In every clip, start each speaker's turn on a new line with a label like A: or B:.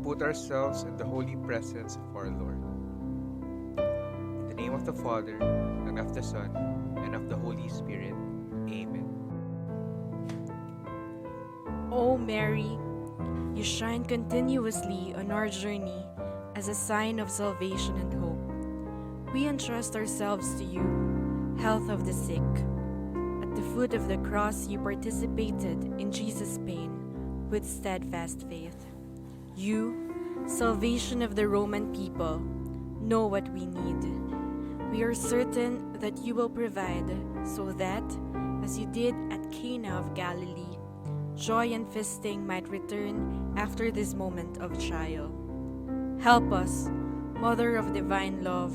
A: put ourselves in the holy presence of our Lord. In the name of the Father, and of the Son, and of the Holy Spirit. Amen.
B: O Mary, you shine continuously on our journey as a sign of salvation and hope. We entrust ourselves to you, health of the sick. At the foot of the cross, you participated in Jesus' pain with steadfast faith. You, salvation of the Roman people, know what we need. We are certain that you will provide so that, as you did at Cana of Galilee, joy and feasting might return after this moment of trial. Help us, Mother of Divine Love,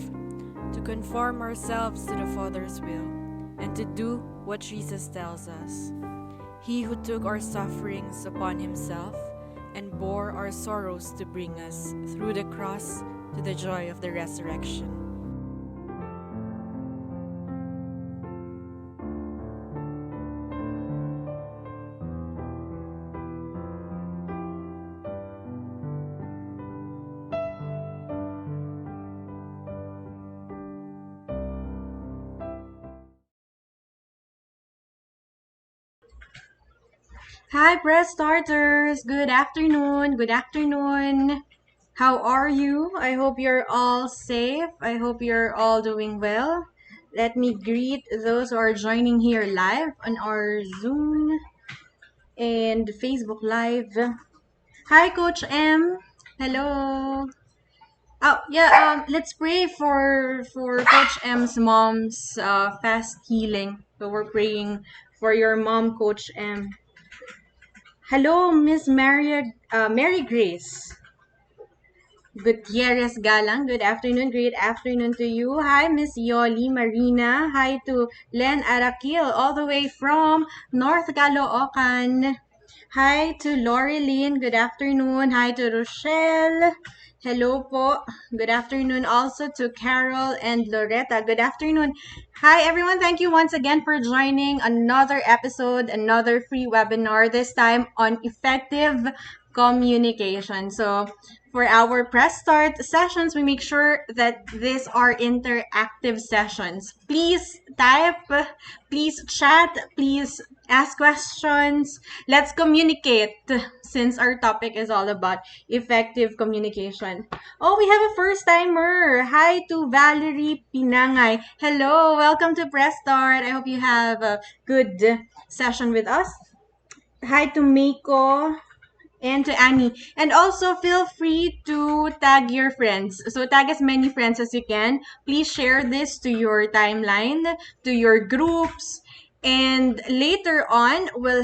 B: to conform ourselves to the Father's will and to do what Jesus tells us. He who took our sufferings upon himself and bore our sorrows to bring us through the cross to the joy of the resurrection.
C: Hi, press starters. Good afternoon. Good afternoon. How are you? I hope you're all safe. I hope you're all doing well. Let me greet those who are joining here live on our Zoom and Facebook Live. Hi, Coach M. Hello. Oh yeah. Let's pray for Coach M's mom's fast healing. So we're praying for your mom, Coach M. Hello, Miss Mary Grace Gutierrez Galang. Good afternoon. Great afternoon to you. Hi, Miss Yoli Marina. Hi to Len Arakil, all the way from North Caloocan. Hi to Lori Lynn. Good afternoon. Hi to Rochelle. Hello po. Good afternoon also to Carol and Loretta. Good afternoon. Hi everyone. Thank you once again for joining another episode, another free webinar, this time on effective communication. So for our press start sessions, we make sure that these are interactive sessions. Please type, please chat, please ask questions. Let's communicate since our topic is all about effective communication. Oh, we have a first timer. Hi to Valerie Pinangay. Hello, welcome to Press Start. I hope you have a good session with us. Hi to Meiko and to Annie. And also feel free to tag your friends. So tag as many friends as you can. Please share this to your timeline, to your groups. And later on, we'll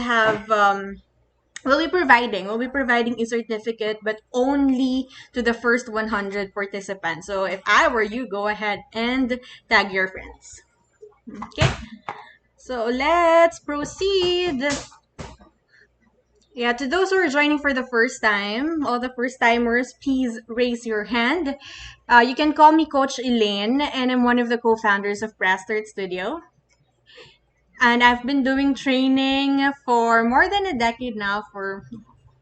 C: be providing a certificate, but only to the first 100 participants. So if I were you, go ahead and tag your friends. Okay. So let's proceed. Yeah, to those who are joining for the first time, all the first timers, please raise your hand. You can call me Coach Elaine, and I'm one of the co-founders of Press Start Studio. And I've been doing training for more than a decade now, for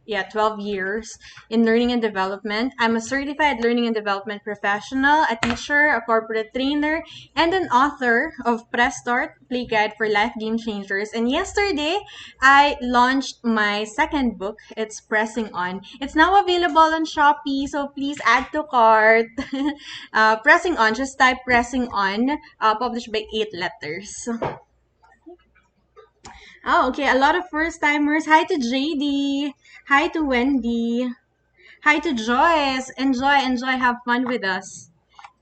C: 12 years in learning and development. I'm a certified learning and development professional, a teacher, a corporate trainer, and an author of Press Start, Play Guide for Life Game Changers. And yesterday, I launched my second book. It's Pressing On. It's now available on Shopee, so please add to cart. Pressing On, just type Pressing On, published by 8 letters. Oh, okay. A lot of first timers. Hi to JD. Hi to Wendy. Hi to Joyce. Enjoy. Have fun with us.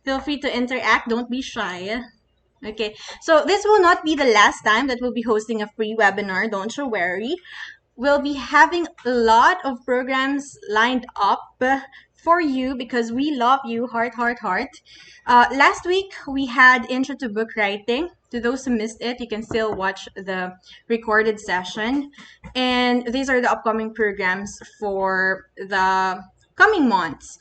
C: Feel free to interact. Don't be shy. Okay. So this will not be the last time that we'll be hosting a free webinar. Don't you worry. We'll be having a lot of programs lined up for you because we love you. Heart. Last week, we had Intro to Book Writing. To those who missed it, you can still watch the recorded session. And these are the upcoming programs for the coming months.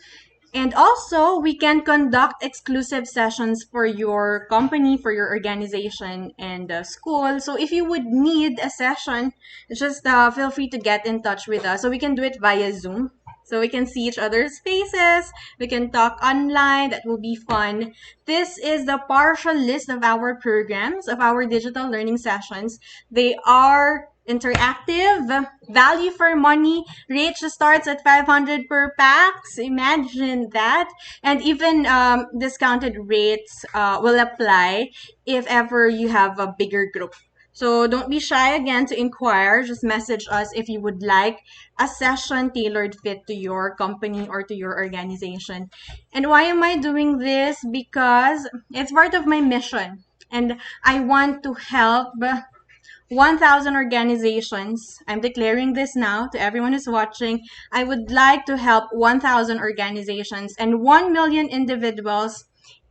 C: And also, we can conduct exclusive sessions for your company, for your organization, and school. So if you would need a session, just feel free to get in touch with us. So we can do it via Zoom. So we can see each other's faces. We can talk online. That will be fun. This is the partial list of our programs, of our digital learning sessions. They are interactive, value for money, rate just starts at 500 per pax. Imagine that. And even discounted rates will apply if ever you have a bigger group. So don't be shy again to inquire. Just message us if you would like a session tailored fit to your company or to your organization. And why am I doing this? Because it's part of my mission. And I want to help 1,000 organizations. I'm declaring this now to everyone who's watching. I would like to help 1,000 organizations and 1 million individuals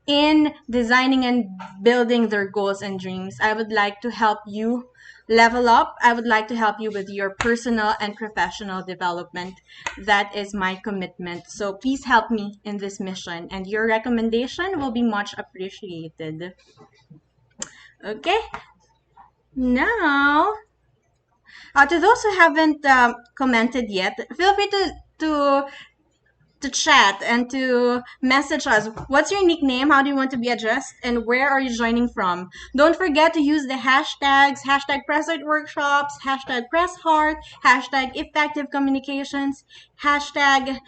C: in designing and building their goals and dreams. I would like to help you level up. I would like to help you with your personal and professional development. That is my commitment. So please help me in this mission, and your recommendation will be much appreciated. Okay, now to those who haven't commented yet, feel free to chat and to message us. What's your nickname? How do you want to be addressed? And where are you joining from? Don't forget to use the hashtags, hashtag Pressheart Workshops, hashtag Press Heart, hashtag Effective Communications, hashtag,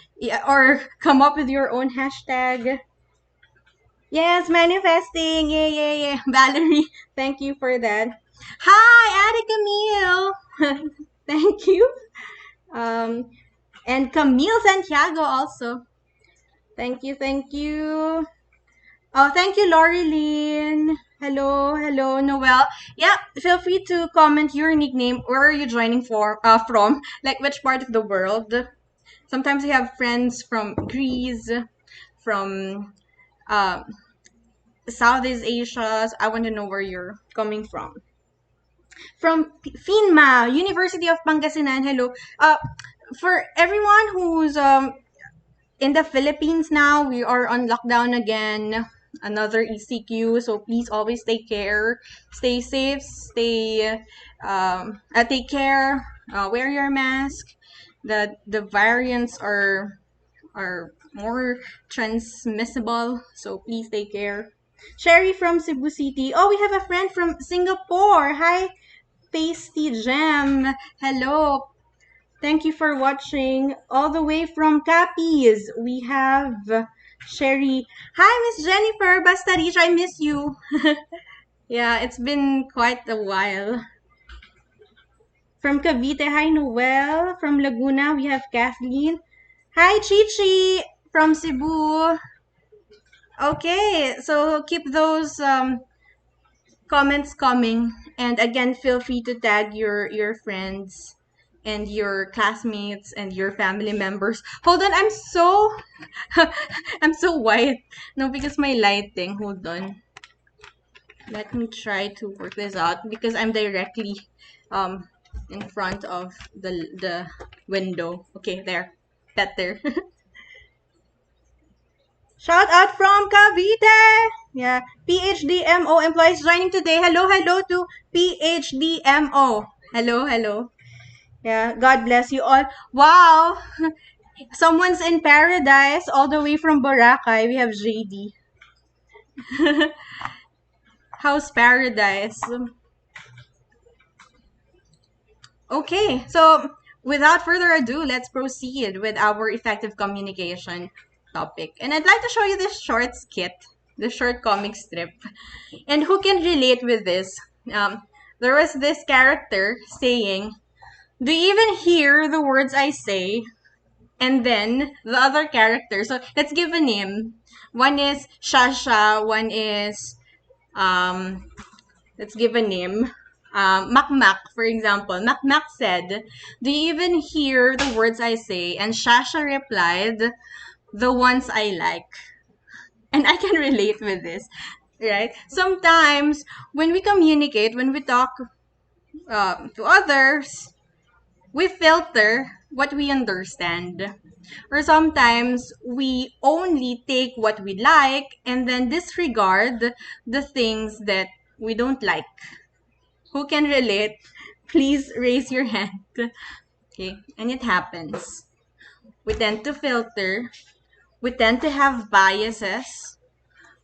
C: or come up with your own hashtag. Yes, manifesting. Yeah, yeah, yeah. Valerie, thank you for that. Hi, Addie Camille. Thank you. Um, and Camille Santiago also. Thank you, thank you. Oh, thank you, Laureline. Hello, hello, Noel. Yeah, feel free to comment your nickname. Where are you joining from? Like which part of the world? Sometimes we have friends from Greece, from uh, Southeast Asia. I want to know where you're coming from. From FINMA, University of Pangasinan. Hello. For everyone who's in the Philippines now, we are on lockdown again. Another ECQ, so please always take care, stay safe, take care, wear your mask. The variants are more transmissible, so please take care. Sherry from Cebu City. Oh, we have a friend from Singapore. Hi, Pasty Gem. Hello. Thank you for watching. All the way from Capiz, we have Sherry. Hi, Miss Jennifer Bastarich. I miss you. Yeah, it's been quite a while. From Cavite, hi, Noel. From Laguna, we have Kathleen. Hi, Chichi from Cebu. Okay, so keep those comments coming. And again, feel free to tag your friends and your classmates and your family members. Hold on, I'm so I'm so white. No, because my lighting. Hold on. Let me try to work this out because I'm directly in front of the window. Okay, there. Better. Shout out from Cavite. Yeah, PHDMO employees joining today. Hello, hello to PHDMO. Hello, hello. Yeah, God bless you all. Wow, someone's in paradise all the way from Boracay. We have JD. How's paradise? Okay, so without further ado, let's proceed with our effective communication topic. And I'd like to show you this short skit, the short comic strip. And who can relate with this? There was this character saying, "Do you even hear the words I say?" And then the other character. So let's give a name. One is Shasha. One is let's give a name. Makmak, for example. Makmak said, "Do you even hear the words I say?" And Shasha replied, "The ones I like." And I can relate with this, right? Sometimes when we communicate, when we talk to others, we filter what we understand. Or sometimes we only take what we like and then disregard the things that we don't like. Who can relate? Please raise your hand. Okay, and it happens. we tend to filter, we tend to have biases,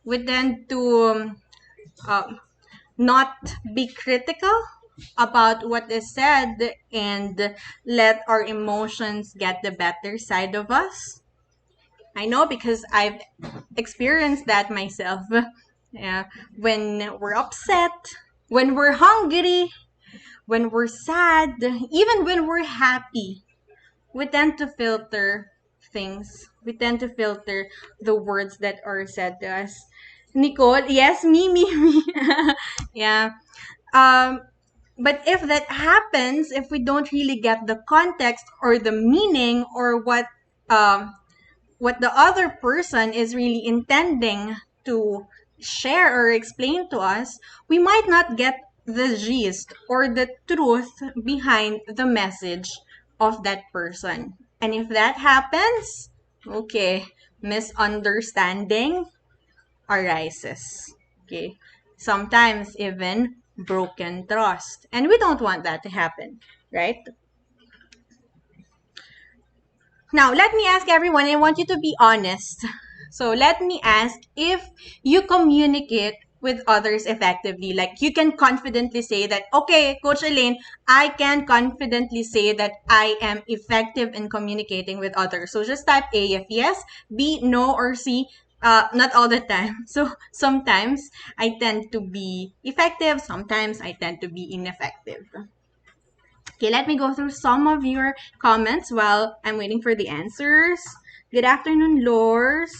C: we tend to not be critical about what is said and let our emotions get the better side of us. I know because I've experienced that myself. Yeah, when we're upset, when we're hungry, when we're sad, even when we're happy, we tend to filter things. We tend to filter the words that are said to us. Nicole, yes, me. Yeah. Um, but if that happens, if we don't really get the context or the meaning or what the other person is really intending to share or explain to us, we might not get the gist or the truth behind the message of that person. And if that happens, okay, misunderstanding arises. Okay. Sometimes even broken trust. And we don't want that to happen, right? Now, let me ask everyone, I want you to be honest. So, let me ask if you communicate with others effectively. Like, you can confidently say that, okay, Coach Elaine, I can confidently say that I am effective in communicating with others. So, just type A if yes, B, no, or C, not all the time. So, sometimes I tend to be effective, sometimes I tend to be ineffective. Okay, let me go through some of your comments while I'm waiting for the answers. Good afternoon, Lors.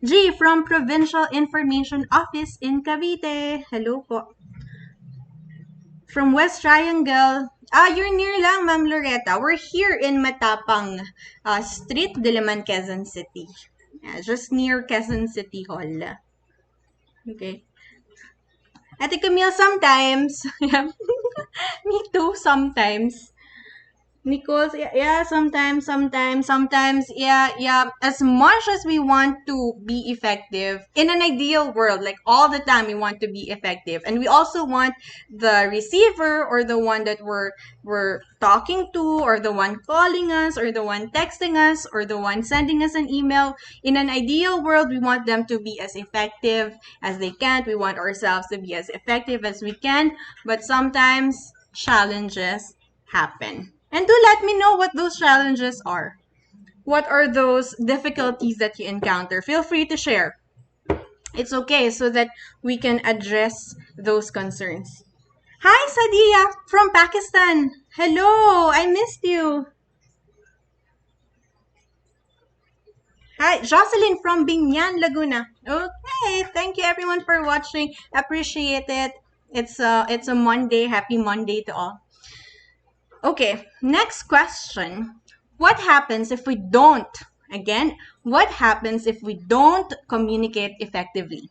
C: G from Provincial Information Office in Cavite. Hello po. From West Triangle. You're near lang, Ma'am Loretta. We're here in Matapang Street, Diliman, Quezon City. Yeah, just near Quezon City Hall. Okay. Ate Camille, sometimes. Me too, sometimes. Nichols, yeah, sometimes, yeah. As much as we want to be effective, in an ideal world, like all the time, we want to be effective, and we also want the receiver or the one that we're talking to, or the one calling us, or the one texting us, or the one sending us an email. In an ideal world, we want them to be as effective as they can. We want ourselves to be as effective as we can, but sometimes challenges happen. And do let me know what those challenges are. What are those difficulties that you encounter? Feel free to share. It's okay so that we can address those concerns. Hi, Sadia from Pakistan. Hello, I missed you. Hi, Jocelyn from Binyan, Laguna. Okay, thank you everyone for watching. Appreciate it. It's a Monday. Happy Monday to all. Okay, next question. What happens if we don't, again, what happens if we don't communicate effectively?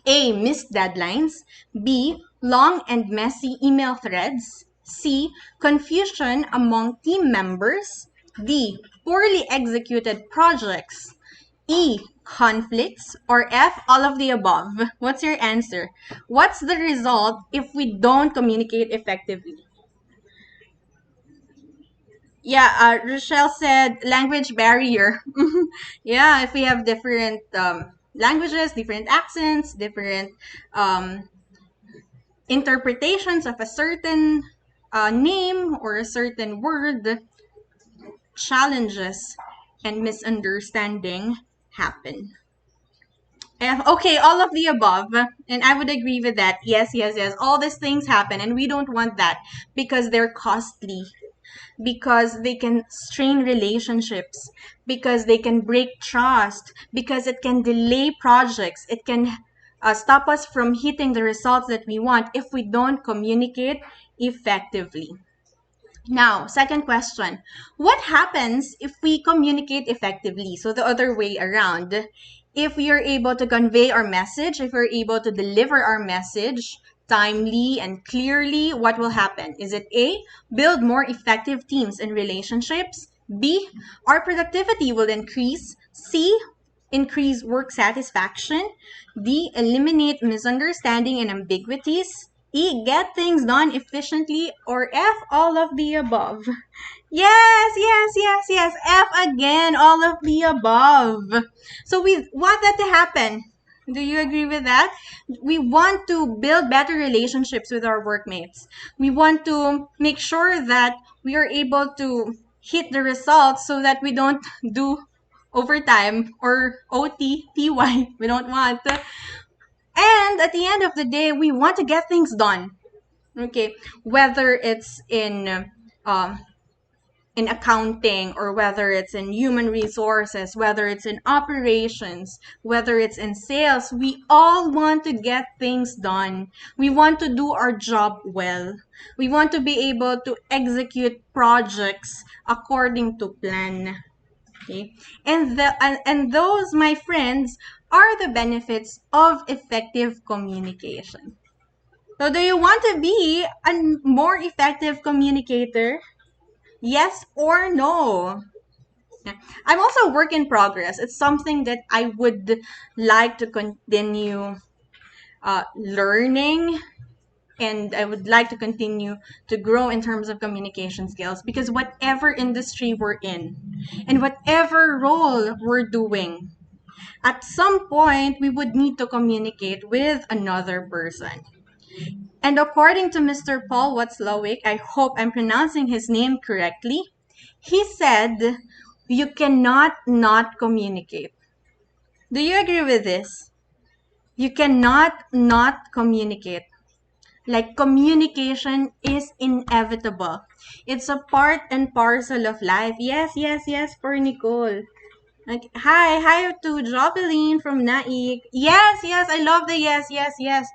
C: A, missed deadlines. B, long and messy email threads. C, confusion among team members. D, poorly executed projects. E, conflicts. Or F, all of the above. What's your answer? What's the result if we don't communicate effectively? Yeah, Rochelle said language barrier. Yeah, if we have different languages, different accents, different um, interpretations of a certain name or a certain word, challenges and misunderstanding happen. Okay, all of the above. And I would agree with that. Yes. All these things happen, and we don't want that because they're costly, because they can strain relationships, because they can break trust, because it can delay projects, it can stop us from hitting the results that we want if we don't communicate effectively. Now, second question. What happens if we communicate effectively? So the other way around. If we are able to convey our message, if we're able to deliver our message timely and clearly, what will happen? Is it A, build more effective teams and relationships? B, our productivity will increase? C, increase work satisfaction? D, eliminate misunderstanding and ambiguities? E, get things done efficiently, or F, all of the above? Yes, yes, yes, yes. F again, all of the above. So we want that to happen. Do you agree with that? We want to build better relationships with our workmates. We want to make sure that we are able to hit the results so that we don't do overtime or OT, TY. We don't want. And at the end of the day, we want to get things done. Okay, whether it's um, in accounting, or whether it's in human resources, whether it's in operations, whether it's in sales, we all want to get things done. We want to do our job well. We want to be able to execute projects according to plan. Okay? And those, my friends, are the benefits of effective communication. So do you want to be a more effective communicator? Yes or no? Yeah. I'm also a work in progress. It's something that I would like to continue learning, and I would like to continue to grow in terms of communication skills, because whatever industry we're in and whatever role we're doing, at some point we would need to communicate with another person. And according to Mr. Paul Watzlawick, I hope I'm pronouncing his name correctly, he said, you cannot not communicate. Do you agree with this? You cannot not communicate. Like, communication is inevitable. It's a part and parcel of life. Yes, yes, yes, for Nicole. Like, hi to Jovelyn from Naik. Yes, yes, I love the yes, yes, yes.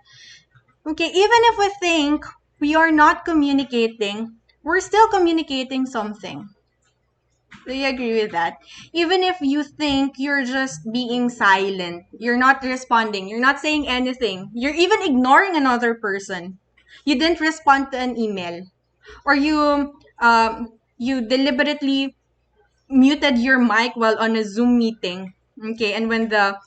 C: Okay, even if we think we are not communicating, we're still communicating something. Do you agree with that? Even if you think you're just being silent, you're not responding, you're not saying anything, you're even ignoring another person. You didn't respond to an email, or you deliberately muted your mic while on a Zoom meeting. Okay, and when the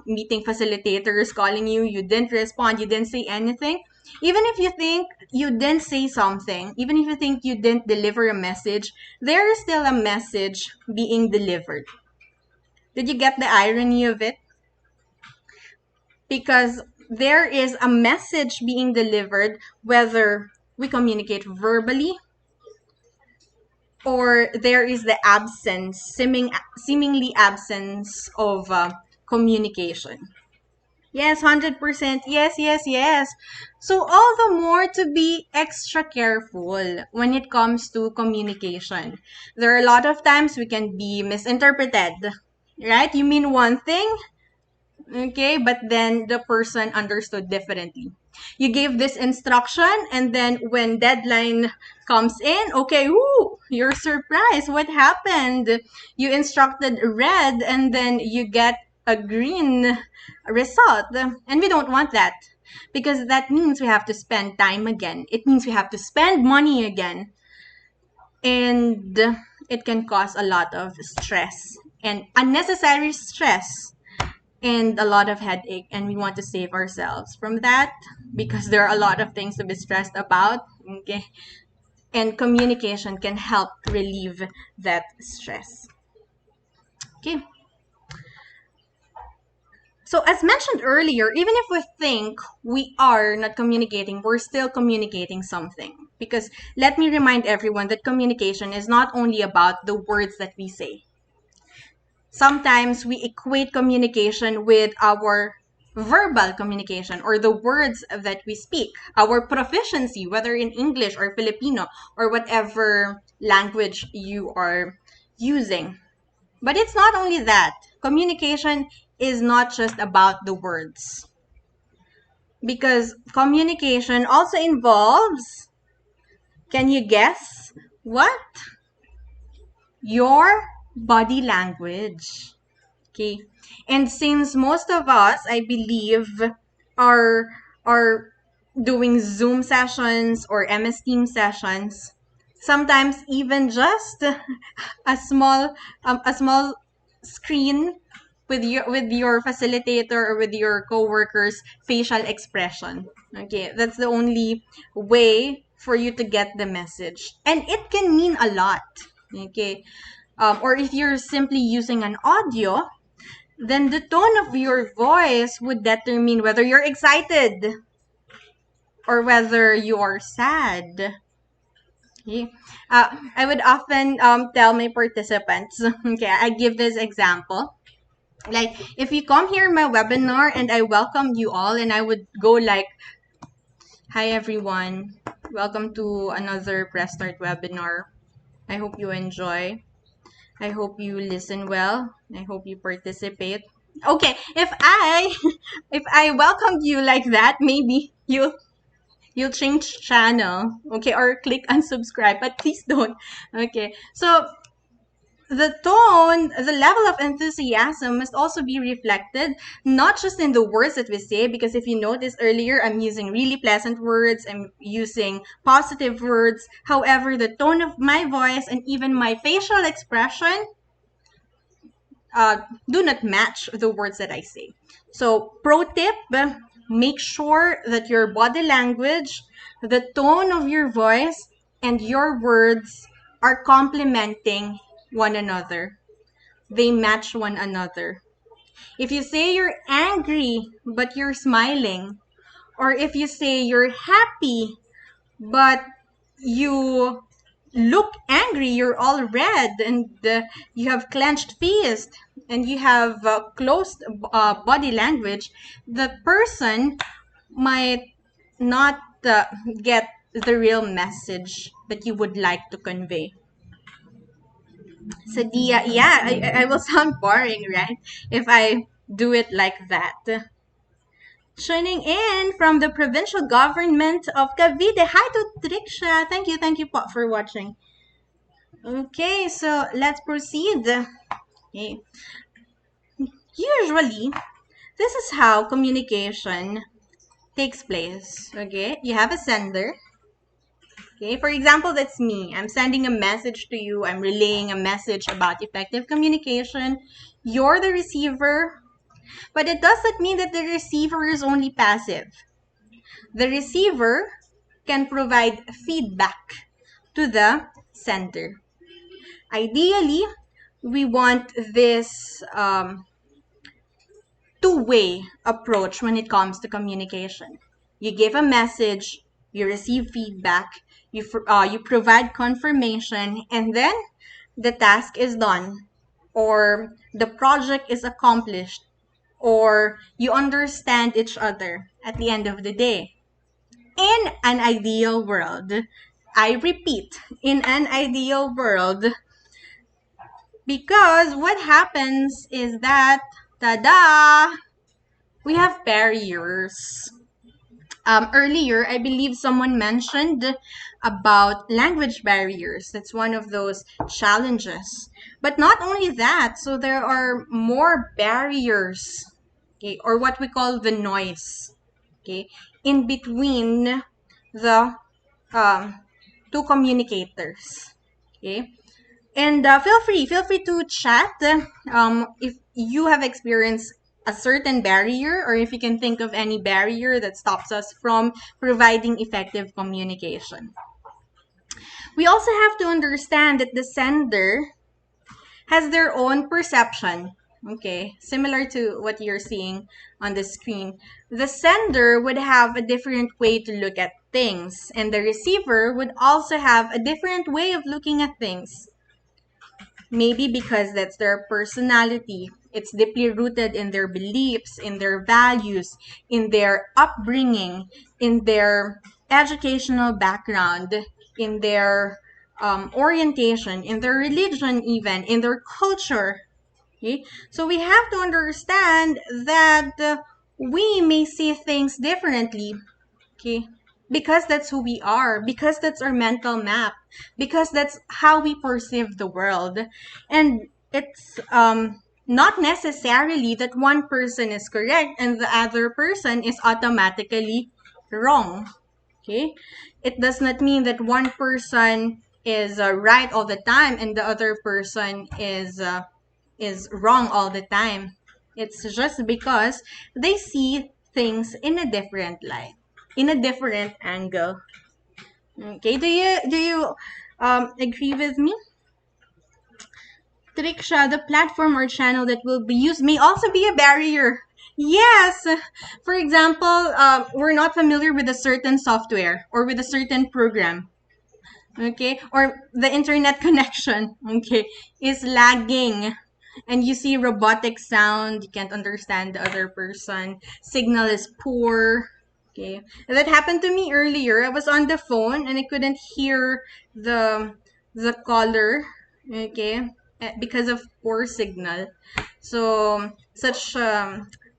C: meeting facilitator is calling you, you didn't respond, you didn't say anything. Even if you think you didn't say something, even if you think you didn't deliver a message, there is still a message being delivered. Did you get the irony of it? Because there is a message being delivered, whether we communicate verbally, or there is the seemingly absence of communication. Yes, 100%. Yes, yes, yes. So all the more to be extra careful when it comes to communication. There are a lot of times we can be misinterpreted, right? You mean one thing, okay, but then the person understood differently. You gave this instruction, and then when deadline comes in, okay, whoo, you're surprised. What happened? You instructed red, and then you get a green result. And we don't want that, because that means we have to spend time again. It means we have to spend money again. And it can cause a lot of stress and unnecessary stress and a lot of headache, and we want to save ourselves from that, because there are a lot of things to be stressed about. Okay, and communication can help relieve that stress. Okay, so as mentioned earlier, even if we think we are not communicating, we're still communicating something, because let me remind everyone that communication is not only about the words that we say. Sometimes we equate communication with our verbal communication, or the words that we speak, our proficiency, whether in English or Filipino or whatever language you are using. But it's not only that. Communication is not just about the words, because communication also involves, can you guess what? Your body language. Okay. And since most of us, I believe, are doing Zoom sessions or MS Team sessions, sometimes even just a small screen with your facilitator or with your coworkers facial expression. Okay, that's the only way for you to get the message, and it can mean a lot. Okay, or if you're simply using an audio, then the tone of your voice would determine whether you're excited or whether you're sad. Okay. I would often tell my participants, okay, I give this example. Like, if you come here in my webinar and I welcome you all, and I would go like, hi everyone, welcome to another Press Start webinar. I hope you enjoy. I hope you listen well. I hope you participate. Okay, if I welcomed you like that, maybe you'll change channel, okay, or click unsubscribe, but please don't. Okay, so the tone, the level of enthusiasm must also be reflected, not just in the words that we say, because if you noticed earlier, I'm using really pleasant words, I'm using positive words. However, the tone of my voice and even my facial expression uh, do not match the words that I say. So, pro tip, make sure that your body language, the tone of your voice, and your words are complementing one another. They match one another. If you say you're angry but you're smiling, or if you say you're happy but you look angry, you're all red, and you have clenched fist, and you have closed body language, the person might not get the real message that you would like to convey. So, yeah, I will sound boring, right? If I do it like that. Tuning in from the provincial government of Cavite. Hi to Triksha. Thank you po for watching. Okay, so let's proceed. Okay. Usually, this is how communication takes place. Okay, you have a sender. Okay, for example, that's me. I'm sending a message to you. I'm relaying a message about effective communication. You're the receiver, but it doesn't mean that the receiver is only passive. The receiver can provide feedback to the sender. Ideally, we want this two-way approach when it comes to communication. You give a message, you receive feedback, you provide confirmation, and then the task is done, or the project is accomplished, or you understand each other at the end of the day. In an ideal world, I repeat, in an ideal world, because what happens is that, tada, we have barriers. Earlier, I believe someone mentioned about language barriers. That's one of those challenges. But not only that, so there are more barriers, okay, or what we call the noise, okay, in between the um, two communicators. Okay, and feel free to chat if you have experienced a certain barrier, or if you can think of any barrier that stops us from providing effective communication. We also have to understand that the sender has their own perception. Okay, similar to what you're seeing on the screen. The sender would have a different way to look at things, and the receiver would also have a different way of looking at things. Maybe because that's their personality. It's deeply rooted in their beliefs, in their values, in their upbringing, in their educational background, in their orientation, in their religion, even in their culture. Okay? So we have to understand that we may see things differently. Okay? Because that's who we are, because that's our mental map, because that's how we perceive the world. And it's not necessarily that one person is correct and the other person is automatically wrong. Okay? It does not mean that one person is right all the time and the other person is wrong all the time. It's just because they see things in a different light, in a different angle. Okay, do you agree with me? Triksha, the platform or channel that will be used may also be a barrier. Yes. For example, we're not familiar with a certain software or with a certain program. Okay, or the internet connection, okay, is lagging, and you see robotic sound, you can't understand the other person, signal is poor. Okay, that happened to me earlier. I was on the phone and I couldn't hear the caller, okay, because of poor signal. So such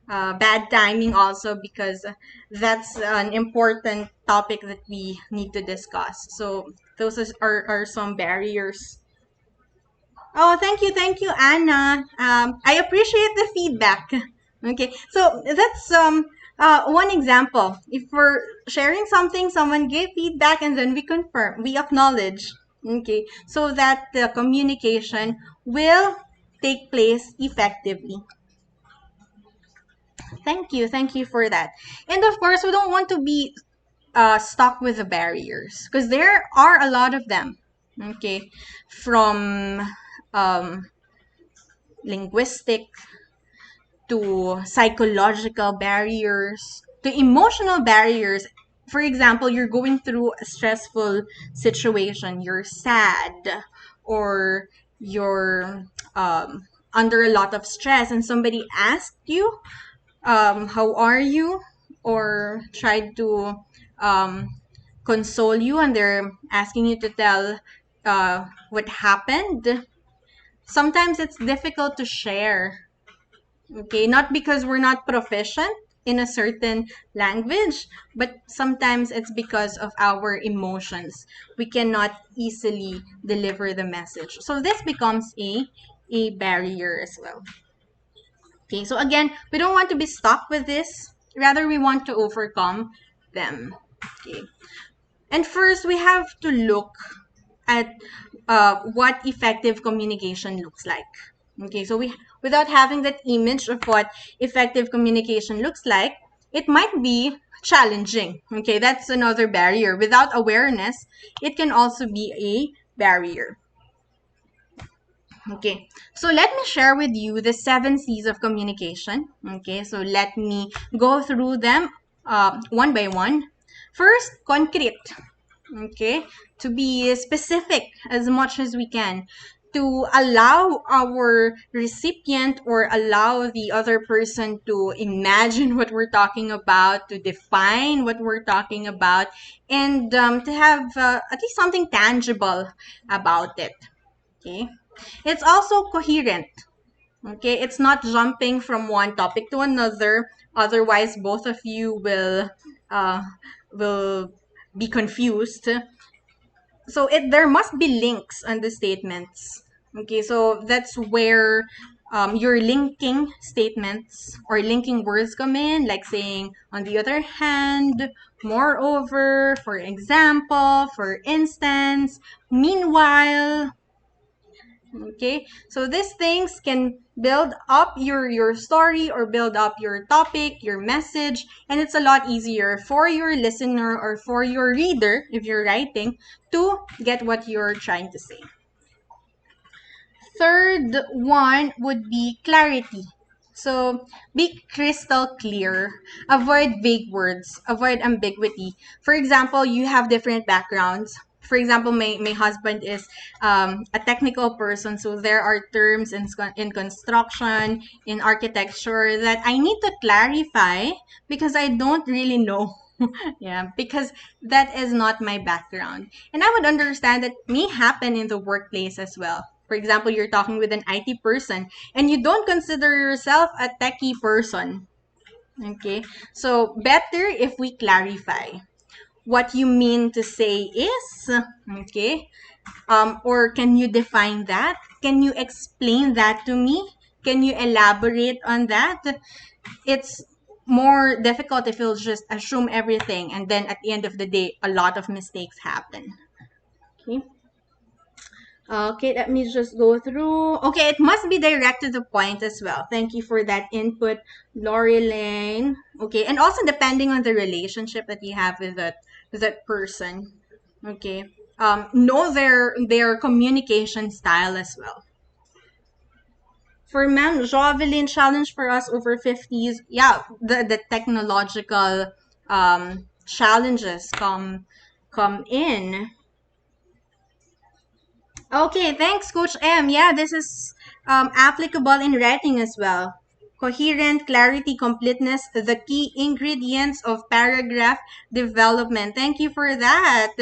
C: bad timing also, because that's an important topic that we need to discuss. So those are some barriers. Oh, thank you, Anna. I appreciate the feedback. Okay, so that's one example. If we're sharing something, someone gave feedback, and then we confirm, we acknowledge. Okay, so that the communication will take place effectively. Thank you for that. And of course, we don't want to be stuck with the barriers, because there are a lot of them. Okay, from um, linguistic to psychological barriers to emotional barriers. For example, you're going through a stressful situation, you're sad, or you're under a lot of stress, and somebody asked you, how are you? Or tried to um, console you, and they're asking you to tell what happened. Sometimes it's difficult to share, okay? Not because we're not proficient in a certain language, but sometimes it's because of our emotions. We cannot easily deliver the message. So this becomes a barrier as well. Okay, so again, we don't want to be stuck with this. Rather, we want to overcome them. Okay. And first, we have to look at what effective communication looks like. Okay, so without having that image of what effective communication looks like, it might be challenging. Okay, that's another barrier. Without awareness, it can also be a barrier. Okay, so let me share with you the 7 C's of communication. Okay, so let me go through them one by one. First, concrete. Okay, to be specific as much as we can, to allow our recipient or allow the other person to imagine what we're talking about, to define what we're talking about, and to have at least something tangible about it. Okay, it's also coherent. Okay, it's not jumping from one topic to another. Otherwise, both of you uh, will be confused. So there must be links on the statements. Okay, so that's where your linking statements or linking words come in, like saying, on the other hand, moreover, for example, for instance, meanwhile. Okay, so these things can build up your story or build up your topic, your message, and it's a lot easier for your listener or for your reader, if you're writing, to get what you're trying to say. Third one would be clarity. So be crystal clear. Avoid vague words. Avoid ambiguity. For example, you have different backgrounds. For example, my husband is a technical person, so there are terms in construction, in architecture that I need to clarify because I don't really know. Yeah, because that is not my background. And I would understand that may happen in the workplace as well. For example, you're talking with an IT person and you don't consider yourself a techie person. Okay, so better if we clarify what you mean to say is, okay, or can you define that? Can you explain that to me? Can you elaborate on that? It's more difficult if you'll just assume everything, and then at the end of the day, a lot of mistakes happen. Okay. Okay, let me just go through. Okay, it must be direct to the point as well. Thank you for that input, Lori Lane. Okay, and also depending on the relationship that you have with that person. Okay, know their communication style as well. For men, Jovelyn challenge for us over 50s. Yeah, the technological challenges come in. Okay, thanks, Coach M. Yeah, this is applicable in writing as well. Coherent, clarity, completeness, the key ingredients of paragraph development. Thank you for that.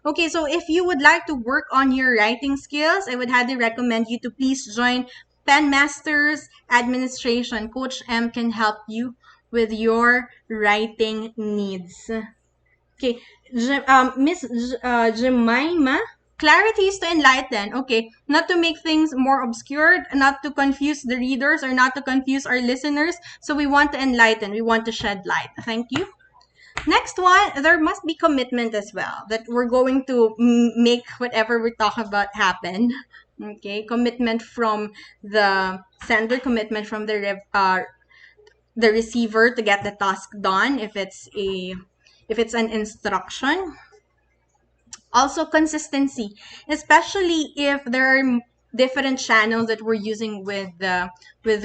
C: Okay, so if you would like to work on your writing skills, I would highly recommend you to please join Pen Masters Administration. Coach M can help you with your writing needs. Okay, Miss Jemima, clarity is to enlighten. Okay, not to make things more obscured, not to confuse the readers or not to confuse our listeners. So we want to enlighten, we want to shed light. Thank you. Next one, there must be commitment as well, that we're going to make whatever we talk about happen. Okay, commitment from the sender, commitment from the receiver to get the task done if it's an instruction. Also consistency, especially if there are different channels that we're using with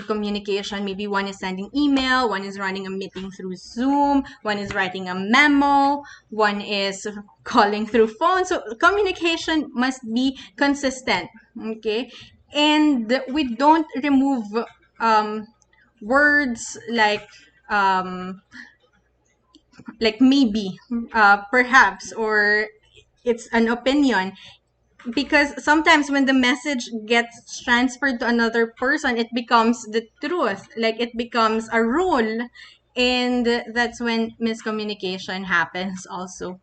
C: communication. Maybe one is sending email, one is running a meeting through Zoom, one is writing a memo, one is calling through phone. So communication must be consistent. Okay, and we don't remove um, words like maybe, perhaps, or it's an opinion, because sometimes when the message gets transferred to another person, it becomes the truth, like it becomes a rule, and that's when miscommunication happens also.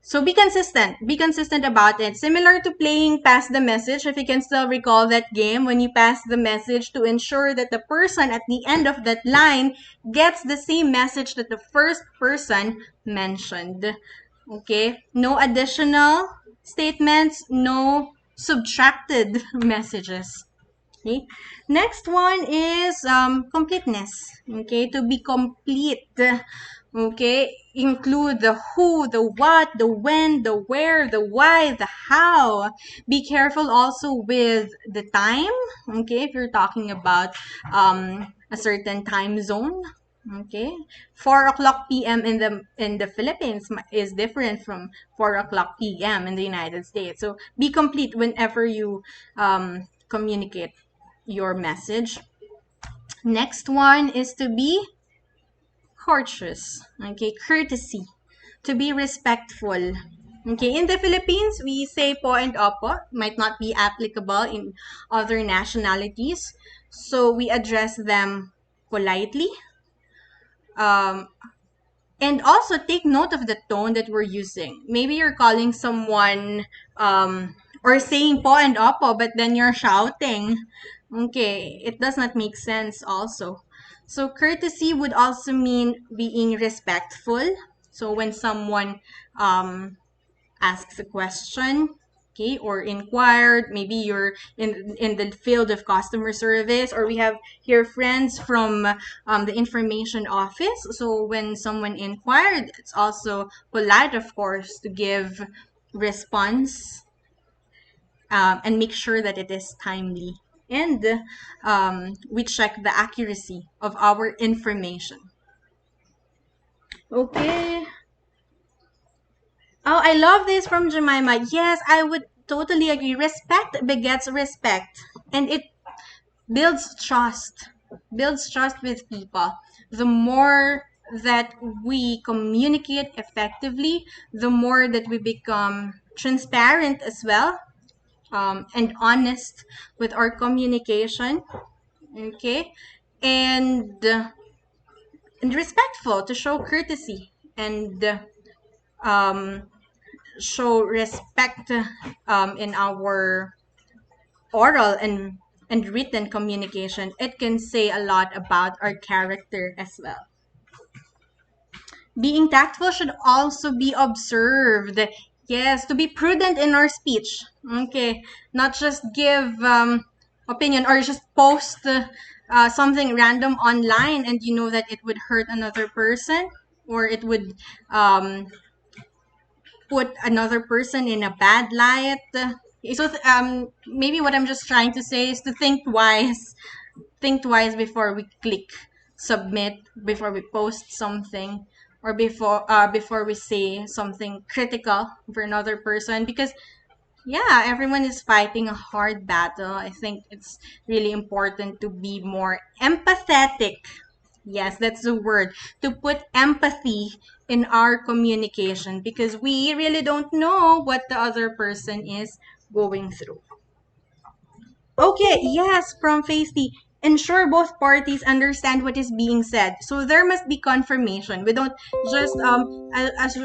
C: So be consistent about it. Similar to playing pass the message, if you can still recall that game, when you pass the message to ensure that the person at the end of that line gets the same message that the first person mentioned. Okay, no additional statements, no subtracted messages. Okay. Next one is completeness. Okay, to be complete. Okay, include the who, the what, the when, the where, the why, the how. Be careful also with the time. Okay, if you're talking about a certain time zone. Okay, 4 o'clock p.m. in the Philippines is different from 4 o'clock p.m. in the United States. So be complete whenever you communicate your message. Next one is to be courteous. Okay, courtesy. To be respectful. Okay, in the Philippines, we say po and opo. Might not be applicable in other nationalities. So we address them politely. Um, and also take note of the tone that we're using. Maybe you're calling someone or saying po and opo, but then you're shouting. Okay, it does not make sense also. So courtesy would also mean being respectful. So when someone asks a question, okay, or inquired, maybe you're in the field of customer service, or we have here friends from the information office. So when someone inquired, it's also polite, of course, to give response, and make sure that it is timely, and we check the accuracy of our information. Okay. Oh, I love this from Jemima. Yes, I would totally agree. Respect begets respect, and it builds trust. Builds trust with people. The more that we communicate effectively, the more that we become transparent as well, and honest with our communication. Okay, and respectful, to show courtesy and show respect in our oral and written communication. It can say a lot about our character as well. Being tactful should also be observed. Yes, to be prudent in our speech. Okay, not just give opinion or just post something random online and you know that it would hurt another person or it would um, put another person in a bad light. So maybe what I'm just trying to say is to think twice. Think twice before we click submit, before we post something, or before we say something critical for another person, because yeah, everyone is fighting a hard battle. I think it's really important to be more empathetic. Yes, that's the word. To put empathy in our communication because we really don't know what the other person is going through. Okay, yes, from Facey. Ensure both parties understand what is being said. So there must be confirmation. We don't just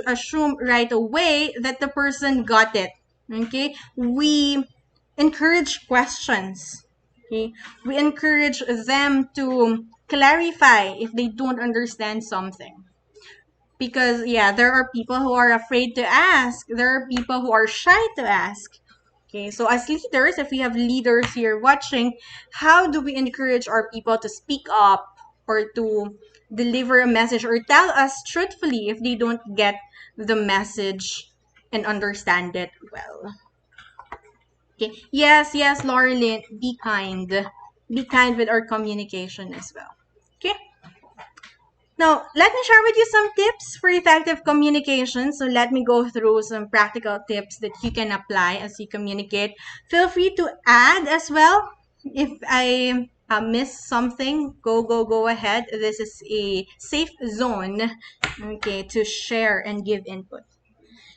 C: assume right away that the person got it. Okay? We encourage questions. Okay? We encourage them to clarify if they don't understand something. Because yeah, there are people who are afraid to ask. There are people who are shy to ask. Okay, so as leaders, if we have leaders here watching, how do we encourage our people to speak up or to deliver a message or tell us truthfully if they don't get the message and understand it well? Okay, yes, yes, Laureline, be kind. Be kind with our communication as well. Okay. Now, let me share with you some tips for effective communication. So, let me go through some practical tips that you can apply as you communicate. Feel free to add as well. If I miss something, go ahead. This is a safe zone, okay, to share and give input.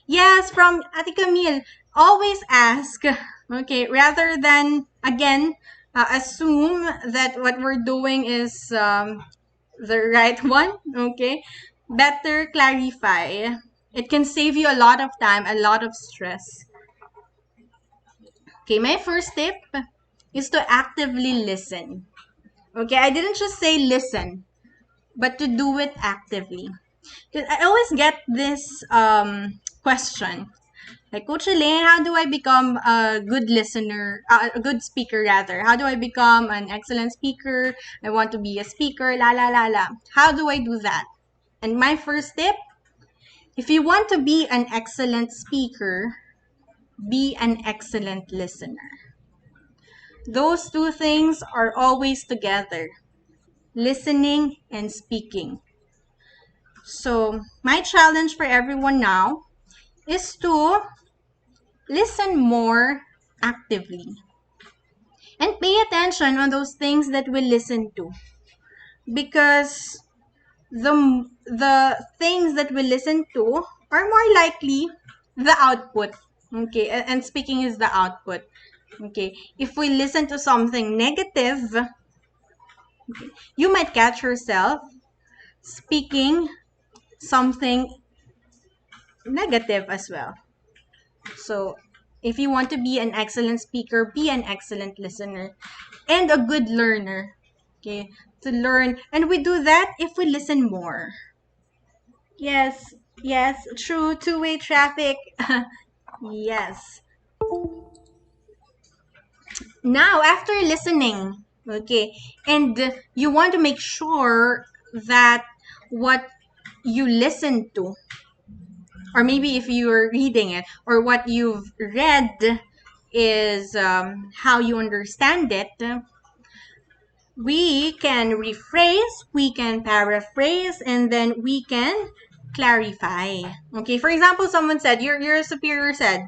C: Yes, from Ate Camille, always ask, okay, rather than, again, assume that what we're doing is the right one, okay? Better clarify. It can save you a lot of time, a lot of stress. Okay, my first tip is to actively listen. Okay, I didn't just say listen, but to do it actively. 'Cause I always get this question. Like, Coach Elaine, how do I become a good listener, a good speaker rather? How do I become an excellent speaker? I want to be a speaker, la la la la. How do I do that? And my first tip, if you want to be an excellent speaker, be an excellent listener. Those two things are always together, listening and speaking. So, my challenge for everyone now is to listen more actively and pay attention on those things that we listen to, because the things that we listen to are more likely the output. Okay, and speaking is the output. Okay, if we listen to something negative, you might catch yourself speaking something negative as well. So if you want to be an excellent speaker, be an excellent listener and a good learner. Okay, to learn, and we do that if we listen more. Yes, yes, true, two-way traffic. Yes. Now, after listening, okay, and you want to make sure that what you listen to, or maybe if you're reading it, or what you've read is how you understand it, we can rephrase, we can paraphrase, and then we can clarify. Okay, for example, someone said, your superior said,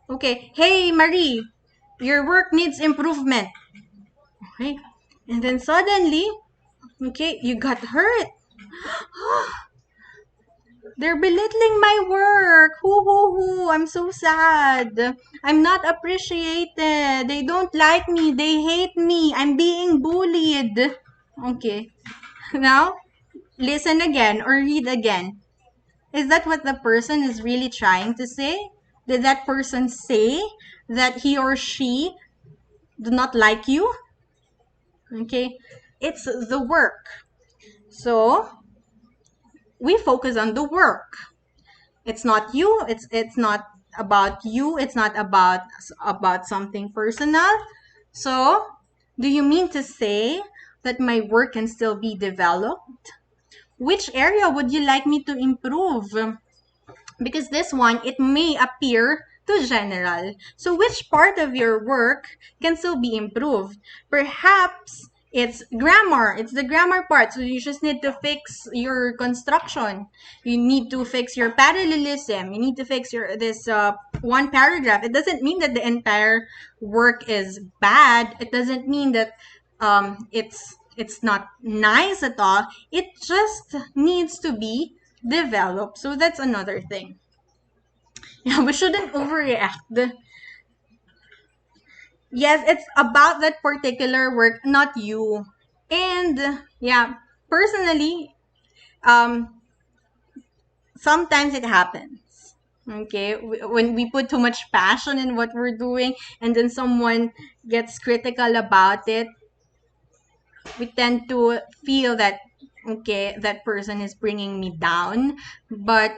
C: okay, hey Marie, your work needs improvement. Okay, and then suddenly, okay, you got hurt. They're belittling my work. Hoo. I'm so sad. I'm not appreciated. They don't like me. They hate me. I'm being bullied. Okay. Now, listen again or read again. Is that what the person is really trying to say? Did that person say that he or she do not like you? Okay. It's the work. So, we focus on the work. It's not you. It's not about you. It's not about something personal. So, do you mean to say that my work can still be developed? Which area would you like me to improve? Because this one, it may appear too general. So which part of your work can still be improved? Perhaps it's grammar. It's the grammar part. So you just need to fix your construction. You need to fix your parallelism. You need to fix your this one paragraph. It doesn't mean that the entire work is bad. It doesn't mean that it's not nice at all. It just needs to be developed. So that's another thing. Yeah, we shouldn't overreact. Yes, it's about that particular work, not you. And yeah, personally, um, sometimes it happens. Okay, when we put too much passion in what we're doing, and then someone gets critical about it, we tend to feel that okay, that person is bringing me down. But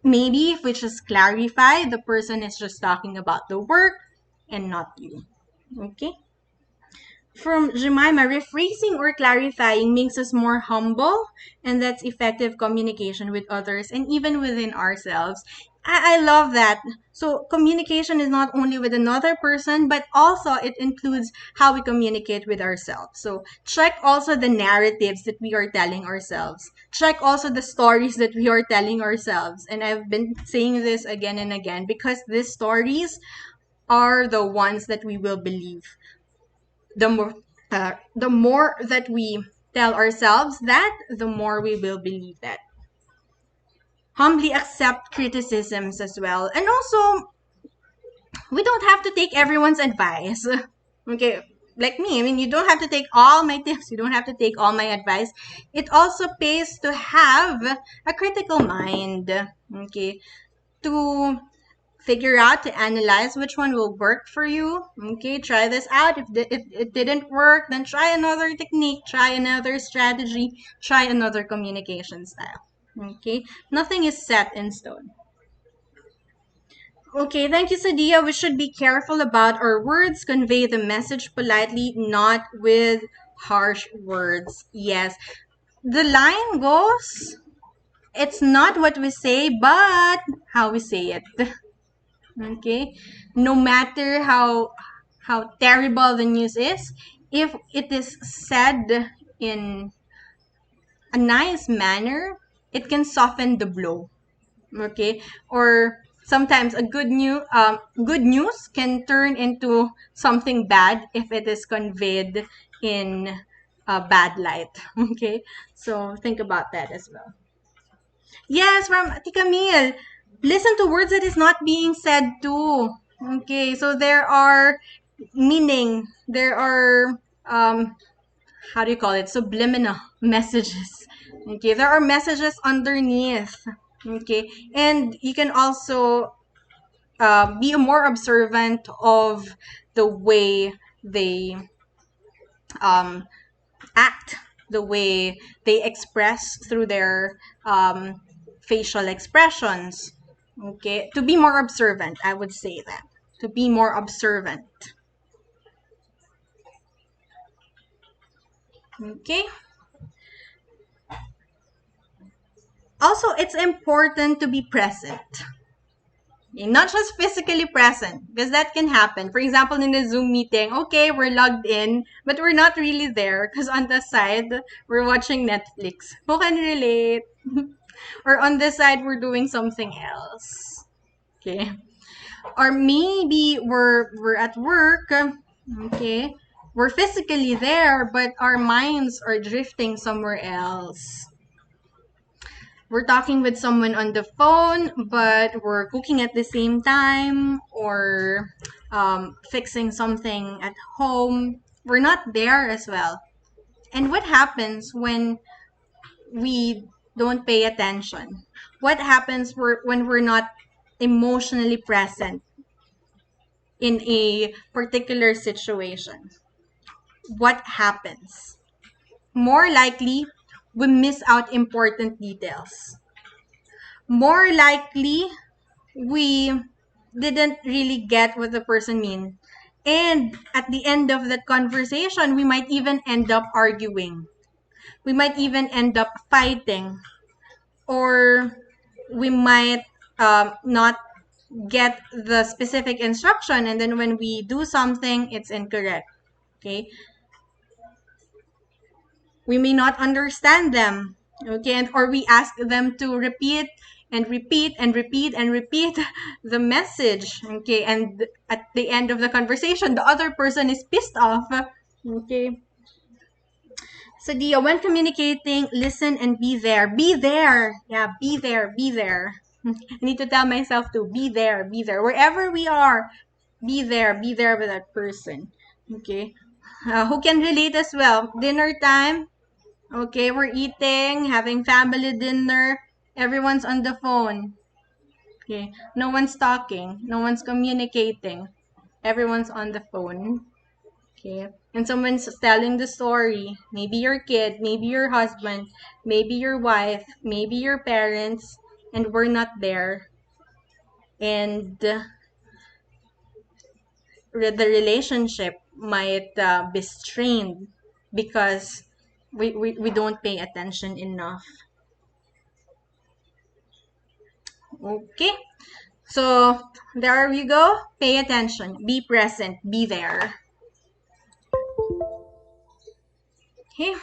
C: maybe if we just clarify, the person is just talking about the work and not you. Okay? From Jemima, rephrasing or clarifying makes us more humble, and that's effective communication with others and even within ourselves. I love that. So, communication is not only with another person, but also it includes how we communicate with ourselves. So, check also the narratives that we are telling ourselves. Check also the stories that we are telling ourselves. And I've been saying this again and again because these stories are the ones that we will believe the more that we tell ourselves that, the more we will believe that. Humbly accept criticisms as well. And also, we don't have to take everyone's advice. Okay, like me, I mean, you don't have to take all my tips, you don't have to take all my advice. It also pays to have a critical mind, okay, to figure out to analyze which one will work for you. Okay, try this out. If it didn't work, then try another technique, try another strategy, try another communication style. Okay, nothing is set in stone. Okay, thank you, Sadia. We should be careful about our words, convey the message politely, not with harsh words. Yes, the line goes, it's not what we say, but how we say it. Okay, no matter how terrible the news is, if it is said in a nice manner, it can soften the blow. Okay, or sometimes a good news can turn into something bad if it is conveyed in a bad light. Okay, so think about that as well. Yes, from Tika Camille. Listen to words that is not being said too. Okay, so there are meaning, there are how do you call it? Subliminal messages. Okay, there are messages underneath. Okay, and you can also be more observant of the way they um, act, the way they express through their facial expressions. Okay, to be more observant, I would say that. To be more observant. Okay. Also, it's important to be present. Okay, not just physically present, because that can happen. For example, in a Zoom meeting, okay, we're logged in, but we're not really there because on the side, we're watching Netflix. Who can relate? Or on the side, we're doing something else. Okay. Or maybe we're at work, okay? We're physically there, but our minds are drifting somewhere else. We're talking with someone on the phone, but we're cooking at the same time or fixing something at home. We're not there as well. And what happens when we don't pay attention? What happens when we're not emotionally present in a particular situation? What happens? More likely, we miss out important details. more likely we didn't really get what the person means. And at the end of that conversation, we might even end up arguing. We might even end up fighting. Or we might not get the specific instruction. And then when we do something, it's incorrect. Okay. We may not understand them. Okay. Or we ask them to repeat and repeat and repeat and repeat the message. Okay. And at the end of the conversation, the other person is pissed off. Okay. So Dia, when communicating, listen and be there. Be there. Yeah, be there. Be there. I need to tell myself to be there. Be there. Wherever we are, be there. Be there with that person. Okay. Who can relate as well? Dinner time. Okay, we're eating, having family dinner. Everyone's on the phone. Okay. No one's talking. No one's communicating. Everyone's on the phone. Okay. And someone's telling the story. Maybe your kid, maybe your husband, maybe your wife, maybe your parents, and we're not there. And the relationship might be strained because we don't pay attention enough. Okay. So there you go. Pay attention. Be present. Be there. Okay.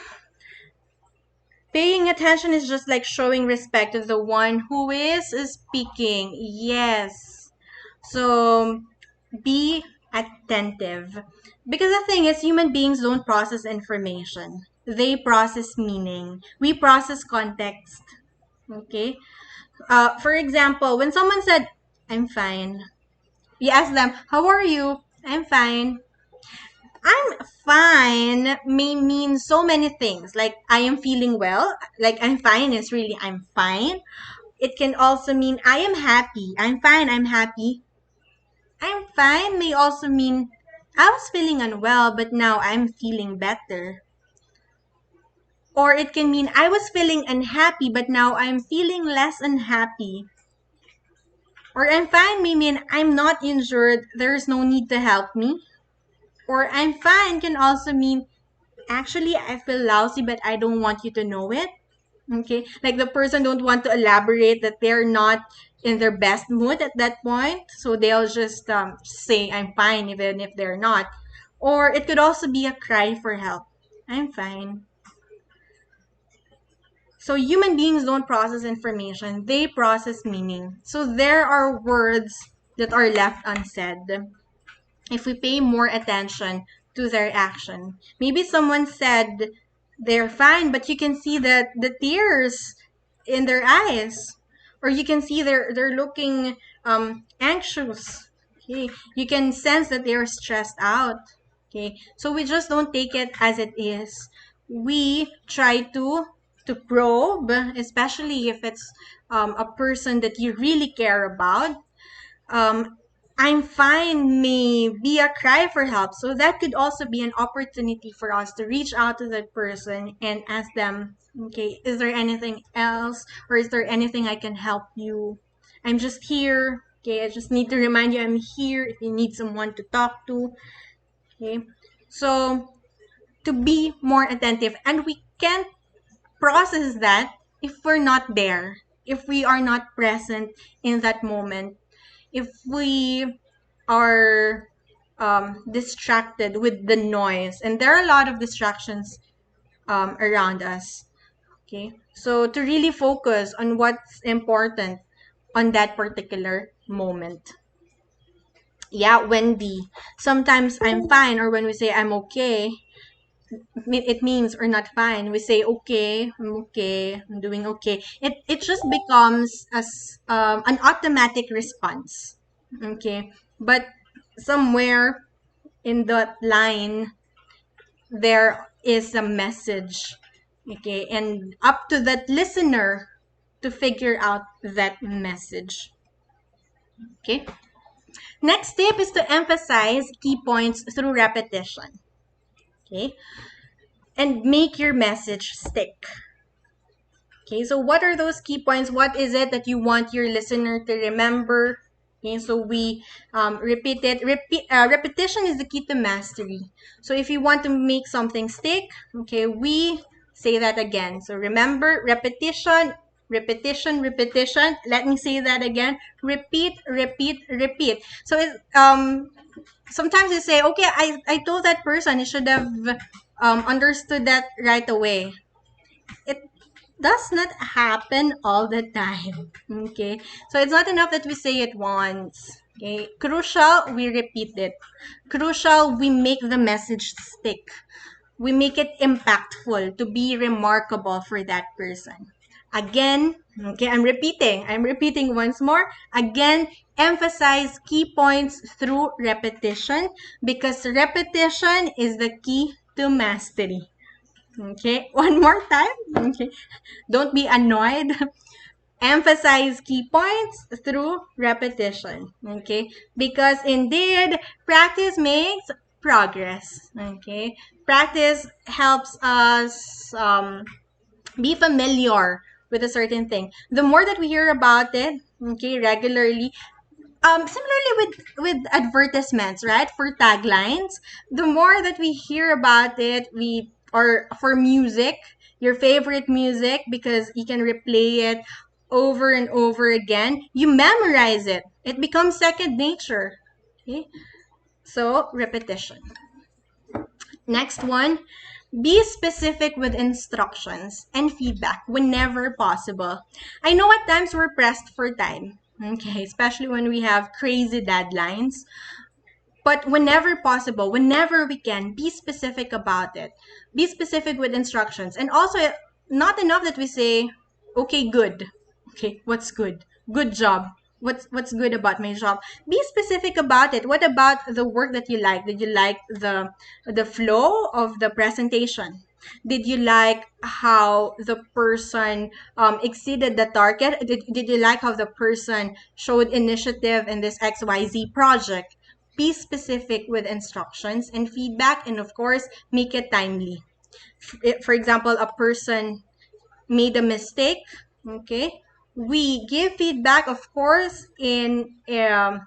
C: Paying attention is just like showing respect to the one who is speaking. Yes. So be attentive. Because the thing is, human beings don't process information, they process meaning. We process context. Okay. For example, when someone said, I'm fine, you ask them, how are you? I'm fine. I'm fine may mean so many things. Like I am feeling well. Like I'm fine is really I'm fine. It can also mean I am happy. I'm fine. I'm happy. I'm fine may also mean I was feeling unwell, but now I'm feeling better. Or it can mean I was feeling unhappy, but now I'm feeling less unhappy. Or I'm fine may mean I'm not injured. There's no need to help me. Or I'm fine can also mean actually I feel lousy, but I don't want you to know it. Okay. Like the person don't want to elaborate that they're not in their best mood at that point. So they'll just say I'm fine even if they're not. Or it could also be a cry for help. I'm fine. So human beings don't process information, they process meaning. So there are words that are left unsaid if we pay more attention to their action. Maybe someone said they're fine, but you can see that the tears in their eyes, or you can see they're looking anxious. Okay, you can sense that they're stressed out. Okay, so we just don't take it as it is. We try to probe, especially if it's a person that you really care about. um, I'm fine may be a cry for help. So that could also be an opportunity for us to reach out to that person and ask them, okay, is there anything else or is there anything I can help you? I'm just here. Okay, I just need to remind you I'm here if you need someone to talk to. Okay, so to be more attentive, and we can't process that if we're not there, if we are not present in that moment, if we are distracted with the noise, and there are a lot of distractions around us. Okay, so to really focus on what's important on that particular moment. Yeah, Wendy, sometimes I'm fine, or when we say I'm okay, it means we're not fine. We say okay, I'm okay, I'm doing okay. It just becomes as an automatic response. Okay, but somewhere in that line there is a message. Okay, and up to that listener to figure out that message. Okay. Next tip is to emphasize key points through repetition. Okay, and make your message stick. Okay, so what are those key points? What is it that you want your listener to remember? Okay, so we repeat it. Repetition is the key to mastery. So if you want to make something stick, okay, we say that again. So remember, repetition, repetition, repetition. Let me say that again. Repeat, repeat, repeat. So it's sometimes you say, okay, I told that person he should have understood that right away. It does not happen all the time. Okay, so it's not enough that we say it once. Okay, crucial, we repeat it. Crucial, we make the message stick. We make it impactful to be remarkable for that person. Again, okay, I'm repeating once more. Again, emphasize key points through repetition because repetition is the key to mastery. Okay, one more time. Okay, don't be annoyed. Emphasize key points through repetition. Okay, because indeed, practice makes progress. Okay, practice helps us be familiar with a certain thing. The more that we hear about it, okay, regularly, similarly with advertisements, right, for taglines, the more that we hear about it, we or for music, your favorite music, because you can replay it over and over again, you memorize it, it becomes second nature. Okay, so repetition. Next one, be specific with instructions and feedback whenever possible. I know at times we're pressed for time, okay, especially when we have crazy deadlines. But whenever possible, whenever we can, be specific about it. Be specific with instructions. And also, not enough that we say, okay, good. Okay, what's good? Good job. What's good about my job? Be specific about it. What about the work that you like? Did you like the flow of the presentation? Did you like how the person exceeded the target? Did you like how the person showed initiative in this XYZ project? Be specific with instructions and feedback, and of course, make it timely. For example, a person made a mistake, okay? We give feedback, of course, in a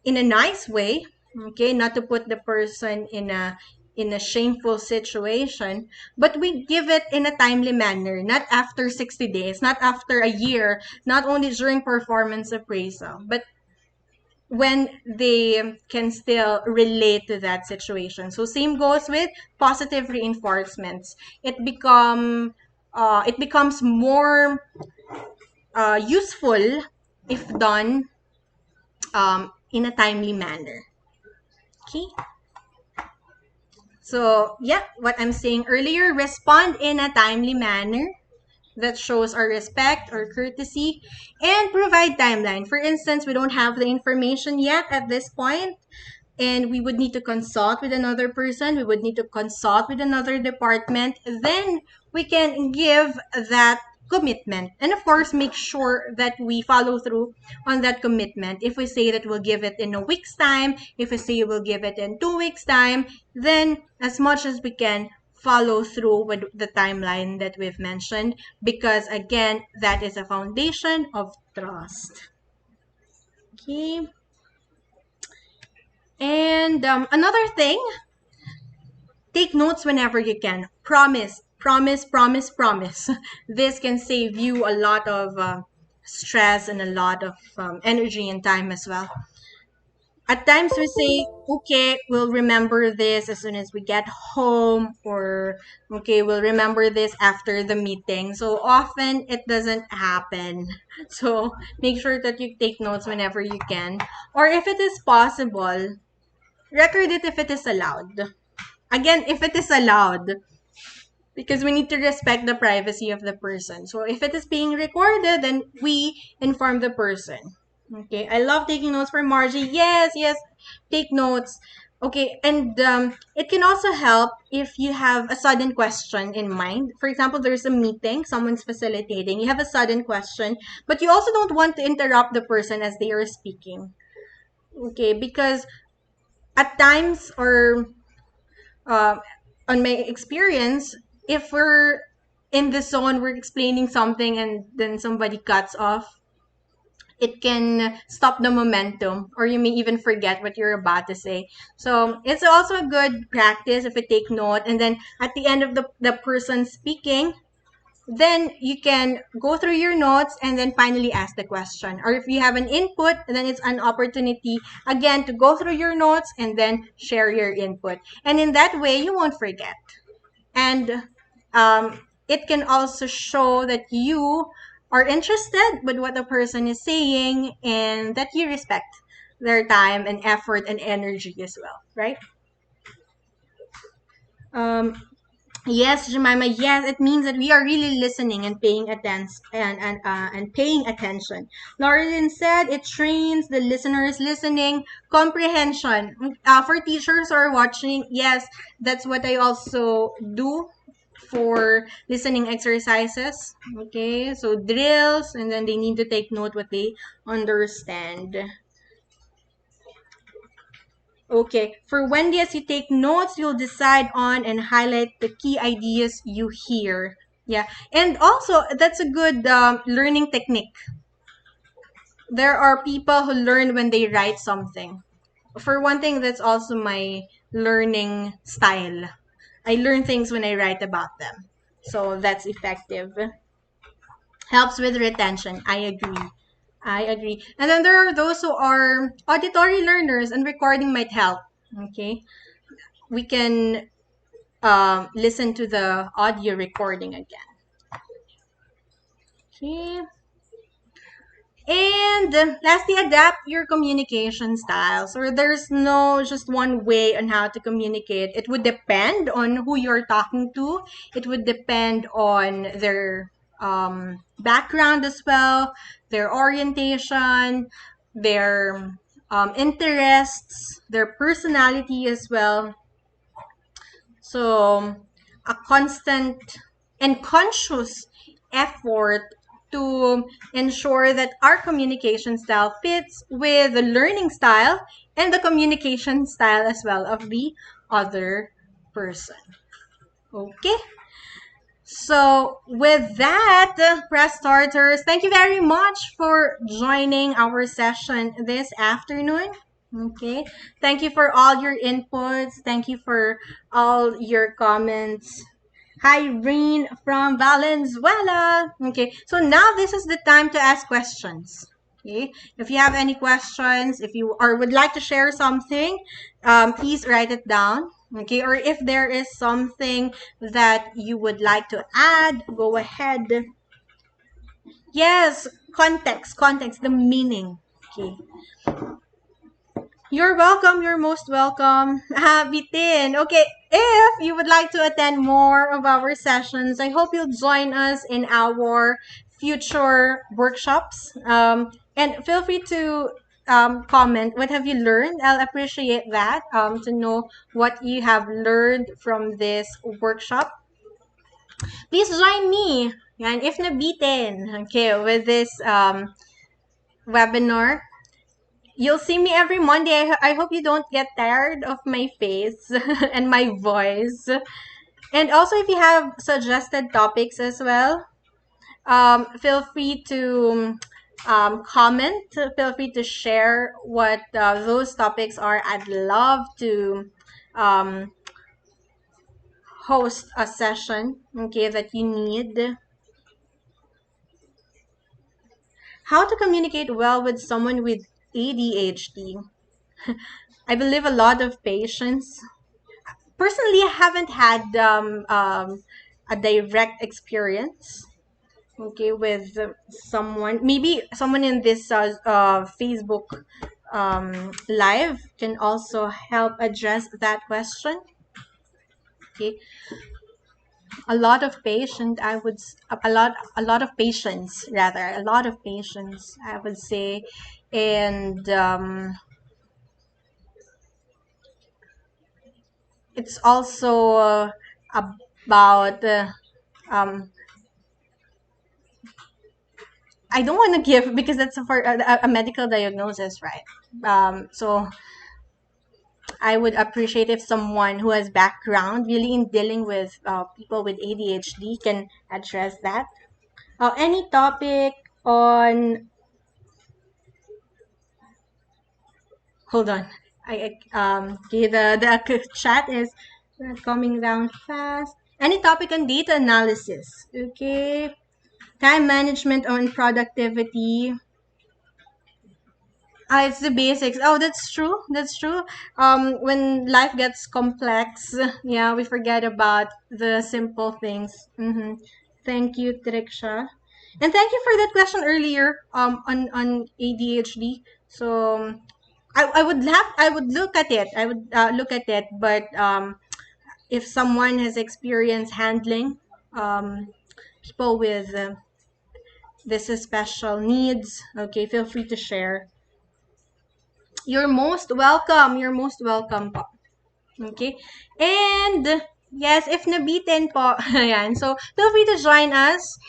C: nice way, okay, not to put the person in a shameful situation, but we give it in a timely manner, not after 60 days, not after a year, not only during performance appraisal, but when they can still relate to that situation. So same goes with positive reinforcements. It becomes more useful if done in a timely manner. Okay. So yeah, what I'm saying earlier, respond in a timely manner that shows our respect or courtesy, and provide timeline. For instance, we don't have the information yet at this point, and we would need to consult with another person, we would need to consult with another department, then we can give that commitment. And of course, make sure that we follow through on that commitment. If we say that we'll give it in a week's time, if we say we'll give it in 2 weeks' time, then as much as we can, follow through with the timeline that we've mentioned, because again, that is a foundation of trust. Okay. And another thing, take notes whenever you can. Promise, promise, promise, promise. This can save you a lot of stress and a lot of energy and time as well. At times we say, okay, we'll remember this as soon as we get home, or okay, we'll remember this after the meeting. So often it doesn't happen. So make sure that you take notes whenever you can. Or if it is possible, record it if it is allowed. Again, if it is allowed, because we need to respect the privacy of the person. So if it is being recorded, then we inform the person. Okay, I love taking notes for Margie. Yes, yes, take notes. Okay, and it can also help if you have a sudden question in mind. For example, there's a meeting, someone's facilitating, you have a sudden question, but you also don't want to interrupt the person as they are speaking. Okay, because at times, or uh, on my experience, if we're in the zone, we're explaining something and then somebody cuts off, it can stop the momentum, or you may even forget what you're about to say. So it's also a good practice if you take note, and then at the end of the person speaking, then you can go through your notes and then finally ask the question. Or if you have an input, then it's an opportunity again to go through your notes and then share your input. And in that way, you won't forget. And it can also show that you are interested with what the person is saying and that you respect their time and effort and energy as well, right? Um, Yes, Jemima. Yes, it means that we are really listening and paying attention and paying attention. Lauren said it trains the listeners listening comprehension. For teachers who are watching, yes, that's what I also do for listening exercises. Okay, so drills, and then they need to take note what they understand. Okay, for Wendy, as you take notes, you'll decide on and highlight the key ideas you hear. Yeah, and also that's a good learning technique. There are people who learn when they write something. For one thing, that's also my learning style. I learn things when I write about them. So that's effective. Helps with retention. I agree. I agree. And then there are those who are auditory learners, and recording might help. Okay, we can listen to the audio recording again. Okay. And lastly, adapt your communication style. So there's no just one way on how to communicate. It would depend on who you're talking to. It would depend on their background as well, their orientation, their interests, their personality as well. So, a constant and conscious effort to ensure that our communication style fits with the learning style and the communication style as well of the other person. Okay. So, with that, press starters, thank you very much for joining our session this afternoon. Okay. Thank you for all your inputs. Thank you for all your comments. Hi, Reen from Valenzuela. Okay. So now this is the time to ask questions. Okay. If you have any questions, if you or would like to share something, please write it down. Okay. Or if there is something that you would like to add, go ahead. Yes, context, the meaning. Okay. You're welcome. You're most welcome. Bitin. Okay, if you would like to attend more of our sessions, I hope you'll join us in our future workshops. And feel free to comment what have you learned. I'll appreciate that to know what you have learned from this workshop. Please join me. Yan, if nabitin, okay, with this webinar. You'll see me every Monday. I hope you don't get tired of my face and my voice. And also, if you have suggested topics as well, feel free to comment. Feel free to share what those topics are. I'd love to um, host a session, okay, that you need. How to communicate well with someone with ADHD? I believe a lot of patience. Personally, I haven't had a direct experience, okay, with someone. Maybe someone in this Facebook live can also help address that question. Okay, a lot of patience. A lot of patience, rather, a lot of patience. I would say, and it's also about. Um, I don't want to give because that's for a medical diagnosis, right? So I would appreciate if someone who has background really in dealing with people with ADHD can address that. Any topic on, hold on. Okay, the chat is coming down fast. Any topic on data analysis? Okay, time management on productivity. It's the basics. Oh, that's true. That's true. When life gets complex, yeah, we forget about the simple things. Thank you, Triksha. And thank you for that question earlier on ADHD. So I would look at it. I would look at it, but if someone has experience handling people with this special needs, okay, feel free to share. You're most welcome. You're most welcome po. Okay? And yes, if nabitin po, ayan. So, feel free to join us.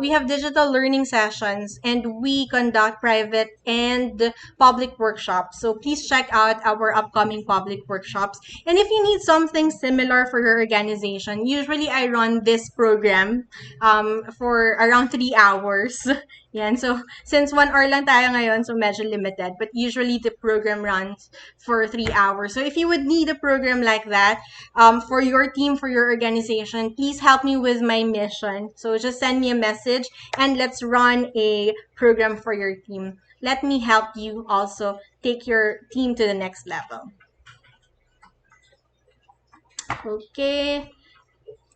C: We have digital learning sessions and we conduct private and public workshops. So, please check out our upcoming public workshops. And if you need something similar for your organization, usually I run this program for around 3 hours. Yan. So, since 1 hour lang tayo ngayon, so medyo limited. But usually the program runs for 3 hours. So, if you would need a program like that for your team, for your organization, please help me with my mission. So, just send me a message and let's run a program for your team. Let me help you also take your team to the next level. Okay.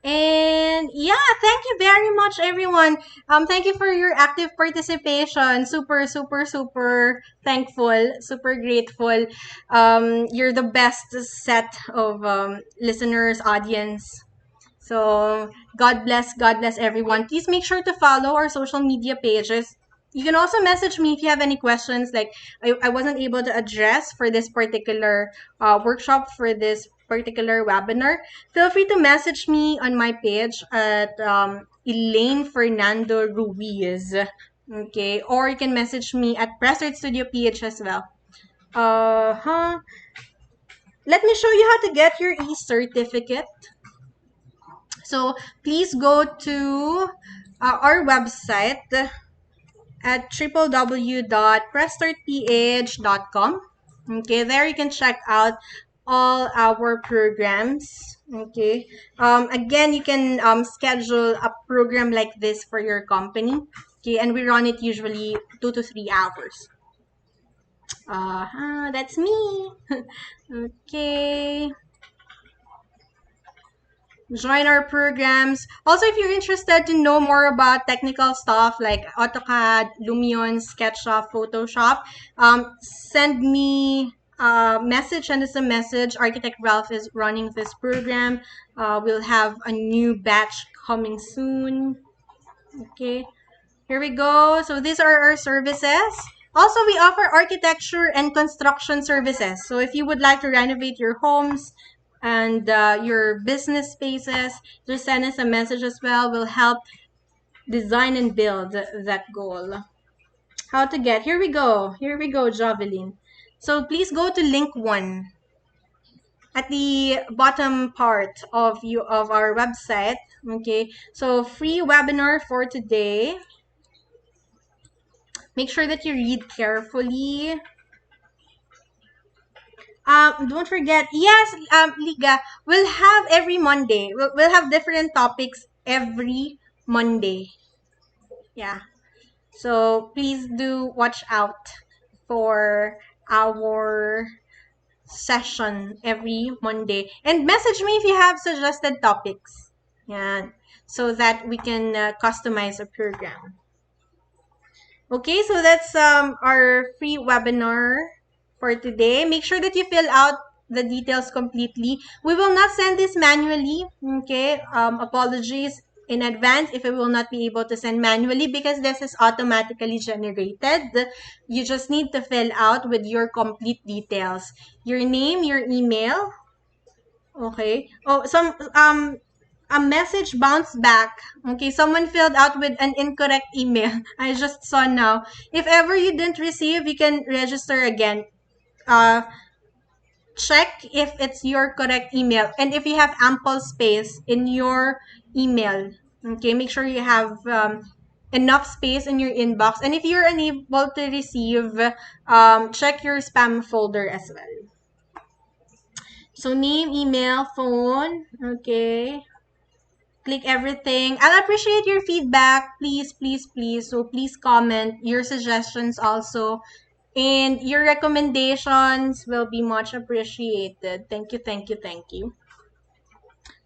C: And yeah, thank you very much, everyone. Thank you for your active participation. Super, super, super thankful, super grateful. You're the best set of listeners, audience. So God bless everyone. Please make sure to follow our social media pages. You can also message me if you have any questions like I wasn't able to address for this particular workshop, for this particular webinar. Feel free to message me on my page at Elaine Fernando Ruiz. Okay, or you can message me at Pressert Studio PH as well. Let me show you how to get your e-certificate. So please go to our website at www.prestartph.com. Okay, there you can check out all our programs. Okay, again, you can schedule a program like this for your company. Okay, and we run it usually 2 to 3 hours. That's me. Okay. Join our programs. Also, if you're interested to know more about technical stuff like AutoCAD, Lumion, SketchUp, Photoshop, send me a message, send us a message. Architect Ralph is running this program. We'll have a new batch coming soon. Okay, here we go. So these are our services. Also, we offer architecture and construction services. So if you would like to renovate your homes and your business spaces, just send us a message as well. We'll help design and build that goal. How to get? Here we go. Here we go, Jovelyn. So please go to link 1 at the bottom part of our website. Okay. So free webinar for today. Make sure that you read carefully. Don't forget, yes, Liga, we'll have every Monday. We'll have different topics every Monday. Yeah. So please do watch out for our session every Monday. And message me if you have suggested topics. Yeah. So that we can customize a program. Okay, so that's our free webinar for today. Make sure that you fill out the details completely. We will not send this manually. Okay, apologies in advance if we will not be able to send manually because this is automatically generated. You just need to fill out with your complete details. Your name, your email. Okay. Oh, a message bounced back. Okay, someone filled out with an incorrect email. I just saw now. If ever you didn't receive, you can register again. Uh, check if it's your correct email and if you have ample space in your email. Okay, make sure you have enough space in your inbox. And if you're unable to receive, check your spam folder as well. So name, email, phone. Okay. Click everything. I'll appreciate your feedback. Please, please, please. So please comment your suggestions also. And your recommendations will be much appreciated. Thank you, thank you, thank you.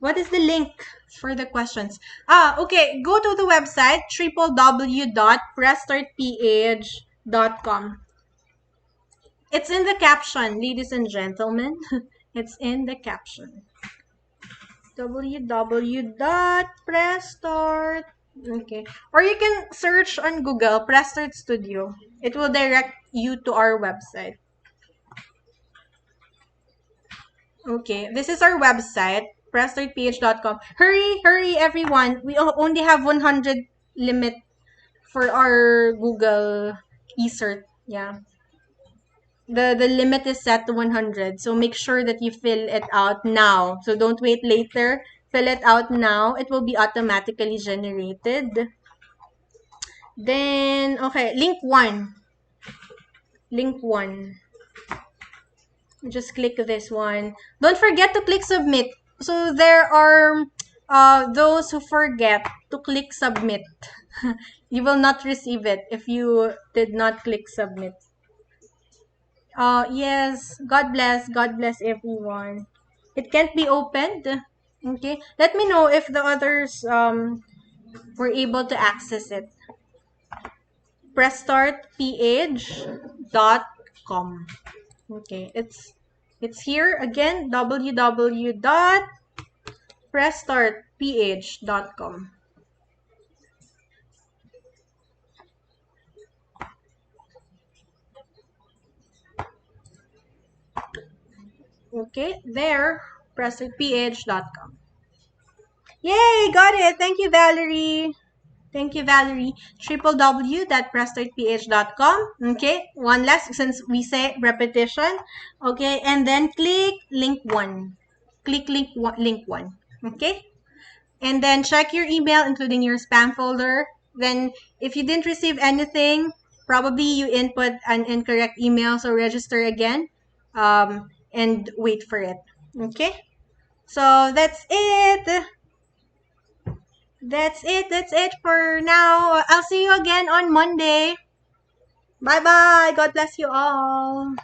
C: What is the link for the questions? Okay. Go to the website www.pressstartph.com. It's in the caption, ladies and gentlemen. It's in the caption. www.pressstart. Okay. Or you can search on Google Pressstart Studio. It will direct you to our website. Okay, this is our website, pressstartph.com. Hurry, hurry, everyone. We only have 100 limit for our Google eCert. Yeah. The limit is set to 100. So make sure that you fill it out now. So don't wait later. Fill it out now. It will be automatically generated. Then, okay, link 1. Link 1. Just click this one. Don't forget to click submit. So there are those who forget to click submit. You will not receive it if you did not click submit. Yes, God bless everyone. It can't be opened. Okay, let me know if the others were able to access it. pressstartph.com. Okay, it's here again, www.pressstartph.com. Okay, there, pressstartph.com. Yay, got it. Thank you, Valerie. Thank you, Valerie. www.pressstartph.com. Okay, one last since we say repetition. Okay, and then click link 1. Click link 1. Okay, and then check your email, including your spam folder. Then, if you didn't receive anything, probably you input an incorrect email, so register again and wait for it. Okay, so that's it. That's it. That's it for now. I'll see you again on Monday. Bye bye. God bless you all.